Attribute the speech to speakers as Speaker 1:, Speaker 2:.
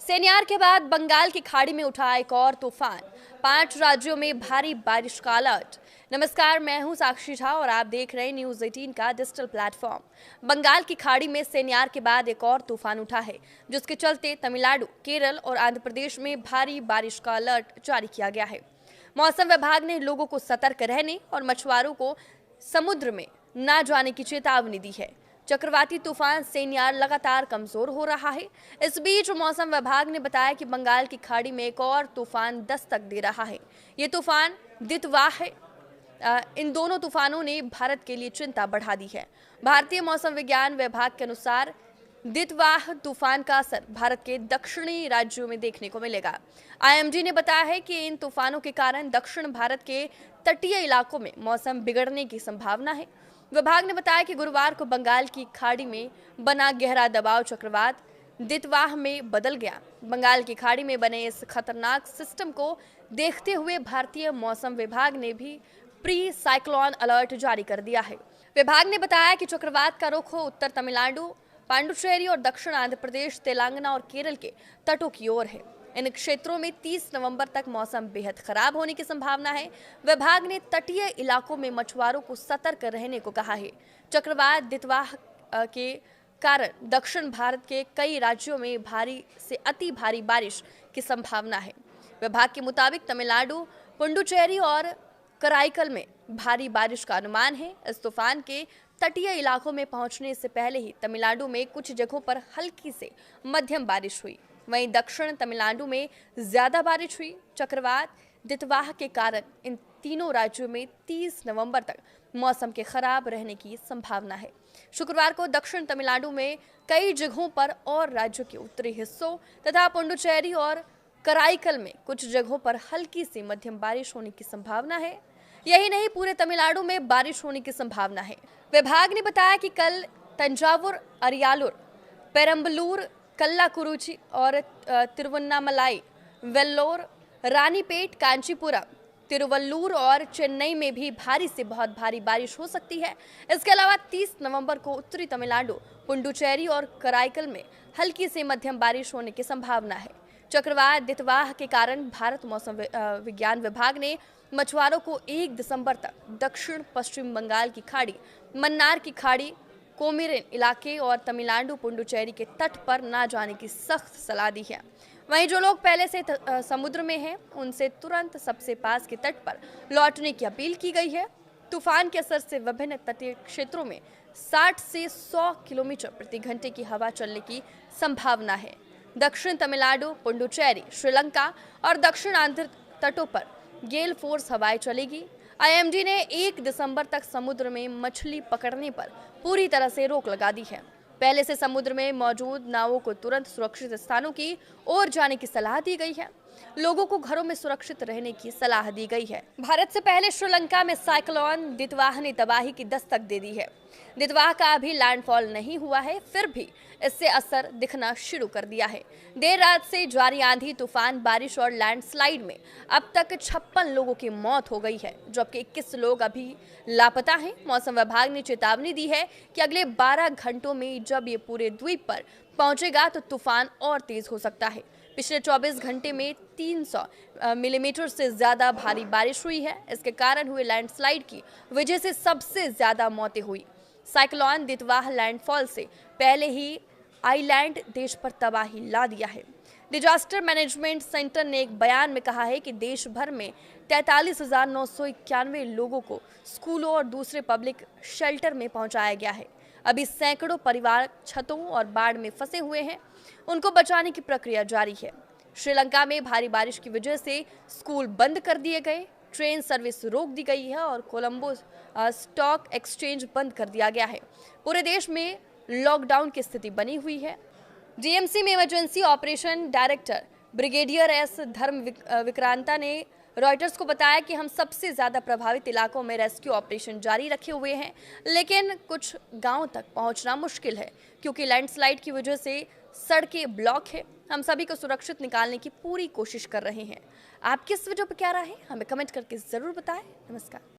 Speaker 1: सेनियार के बाद बंगाल की खाड़ी में उठा एक और तूफान। 5 राज्यों में भारी बारिश का अलर्ट। नमस्कार, मैं हूं साक्षी झा और आप देख रहे हैं न्यूज 18 का डिजिटल प्लेटफॉर्म। बंगाल की खाड़ी में सेनियार के बाद एक और तूफान उठा है, जिसके चलते तमिलनाडु, केरल और आंध्र प्रदेश में भारी बारिश का अलर्ट जारी किया गया है। मौसम विभाग ने लोगों को सतर्क रहने और मछुआरों को समुद्र में न जाने की चेतावनी दी है। चक्रवाती तूफान सेनियार लगातार कमजोर हो रहा है। इस बीच मौसम विभाग ने बताया कि बंगाल की खाड़ी में एक और तूफान दस्तक दे रहा है। ये तूफान दितवाह है। इन दोनों तूफानों ने भारत के लिए चिंता बढ़ा दी है। भारतीय मौसम विज्ञान विभाग के अनुसार दितवाह तूफान का असर भारत के दक्षिणी राज्यों में देखने को मिलेगा। आईएमडी ने बताया है कि इन तूफानों के कारण दक्षिण भारत के तटीय इलाकों में मौसम बिगड़ने की संभावना है। विभाग ने बताया कि गुरुवार को बंगाल की खाड़ी में बना गहरा दबाव चक्रवात दितवाह में बदल गया। बंगाल की खाड़ी में बने इस खतरनाक सिस्टम को देखते हुए भारतीय मौसम विभाग ने भी प्री साइक्लोन अलर्ट जारी कर दिया है। विभाग ने बताया कि चक्रवात का रुख उत्तर तमिलनाडु, पांडुचेरी और दक्षिण आंध्र प्रदेश, तेलंगाना और केरल के तटों की ओर है। इन क्षेत्रों में 30 नवंबर तक मौसम बेहद खराब होने की संभावना है। विभाग ने तटीय इलाकों में मछुआरों को सतर्क रहने को कहा है। चक्रवात दितवाह के कारण दक्षिण भारत के कई राज्यों में भारी से अति भारी बारिश की संभावना है। विभाग के मुताबिक तमिलनाडु, पुडुचेरी और कराईकल में भारी बारिश का अनुमान है। इस तूफान के तटीय इलाकों में पहुंचने से पहले ही तमिलनाडु में कुछ जगहों पर हल्की से मध्यम बारिश हुई। वहीं दक्षिण तमिलनाडु में ज्यादा बारिश हुई। चक्रवात दितवाह के कारण इन तीनों राज्यों में 30 नवंबर तक मौसम के खराब रहने की संभावना है। शुक्रवार को दक्षिण तमिलनाडु में कई जगहों पर और राज्यों के उत्तरी हिस्सों तथा पुडुचेरी और कराईकल में कुछ जगहों पर हल्की से मध्यम बारिश होने की संभावना है। यही नहीं, पूरे तमिलनाडु में बारिश होने की संभावना है। विभाग ने बताया कि कल तंजावुर, अरियालूर, पेरम्बलूर, कल्लाकुरुची और तिरुवन्नामलाई, वेल्लोर, रानीपेट, कांचीपुरम, तिरुवल्लूर और चेन्नई में भी भारी से बहुत भारी बारिश हो सकती है। इसके अलावा 30 नवंबर को उत्तरी तमिलनाडु, पुडुचेरी और कराईकल में हल्की से मध्यम बारिश होने की संभावना है। चक्रवात दितवाह के कारण भारत मौसम विज्ञान विभाग ने मछुआरों को 1 दिसंबर तक दक्षिण पश्चिम बंगाल की खाड़ी, मन्नार की खाड़ी, कोमिरिन इलाके और तमिलनाडु, पुडुचेरी के तट पर न जाने की सख्त सलाह दी है। वहीं जो लोग पहले से समुद्र में हैं, उनसे तुरंत सबसे पास के तट पर लौटने की अपील की गई है। तूफान के असर से विभिन्न तटीय क्षेत्रों में 60 से 100 किलोमीटर प्रति घंटे की हवा चलने की संभावना है। दक्षिण तमिलनाडु, पुडुचेरी, श्रीलंका और दक्षिण आंध्र तटों पर गेल फोर्स हवाएं चलेगी। आईएमडी ने 1 दिसंबर तक समुद्र में मछली पकड़ने पर पूरी तरह से रोक लगा दी है। पहले से समुद्र में मौजूद नावों को तुरंत सुरक्षित स्थानों की ओर जाने की सलाह दी गई है। लोगों को घरों में सुरक्षित रहने की सलाह दी गई है। भारत से पहले श्रीलंका में साइक्लोन दितवाह ने तबाही की दस्तक दे दी है। दितवाह का अभी लैंडफॉल नहीं हुआ है, फिर भी इससे असर दिखना शुरू कर दिया है। देर रात से जारी आंधी, तूफान, बारिश और लैंडस्लाइड में अब तक 56 लोगों की मौत हो गई है, जबकि 21 लोग अभी लापता हैं। मौसम विभाग ने चेतावनी दी है कि अगले 12 घंटों में जब ये पूरे द्वीप पर पहुंचेगा तो तूफान और तेज हो सकता है। पिछले 24 घंटे में 300 मिलीमीटर से ज्यादा भारी बारिश हुई है। इसके कारण हुए लैंडस्लाइड की वजह से सबसे ज्यादा मौतें हुई। साइक्लोन दितवाह लैंडफॉल से पहले ही आइलैंड देश पर तबाही ला दिया है। डिजास्टर मैनेजमेंट सेंटर ने एक बयान में कहा है कि देश भर में 43,991 लोगों को स्कूलों और दूसरे पब्लिक शेल्टर में पहुंचाया गया है। अभी सैकड़ों परिवार छतों और बाढ़ में फंसे हुए हैं। उनको बचाने की प्रक्रिया जारी है। श्रीलंका में भारी बारिश की वजह से स्कूल बंद कर दिए गए, ट्रेन सर्विस रोक दी गई है और कोलंबो स्टॉक एक्सचेंज बंद कर दिया गया है। पूरे देश में लॉकडाउन की स्थिति बनी हुई है। डीएमसी में emergency operation director brigadier S धर्म विक्रांता ने रॉयटर्स को बताया कि हम सबसे ज्यादा प्रभावित इलाकों में रेस्क्यू ऑपरेशन जारी रखे हुए हैं, लेकिन कुछ गांवों तक पहुंचना मुश्किल है क्योंकि लैंडस्लाइड की वजह से सड़कें ब्लॉक है। हम सभी को सुरक्षित निकालने की पूरी कोशिश कर रहे हैं। आपकी इस वीडियो पर क्या राय है, हमें कमेंट करके जरूर बताएं। नमस्कार।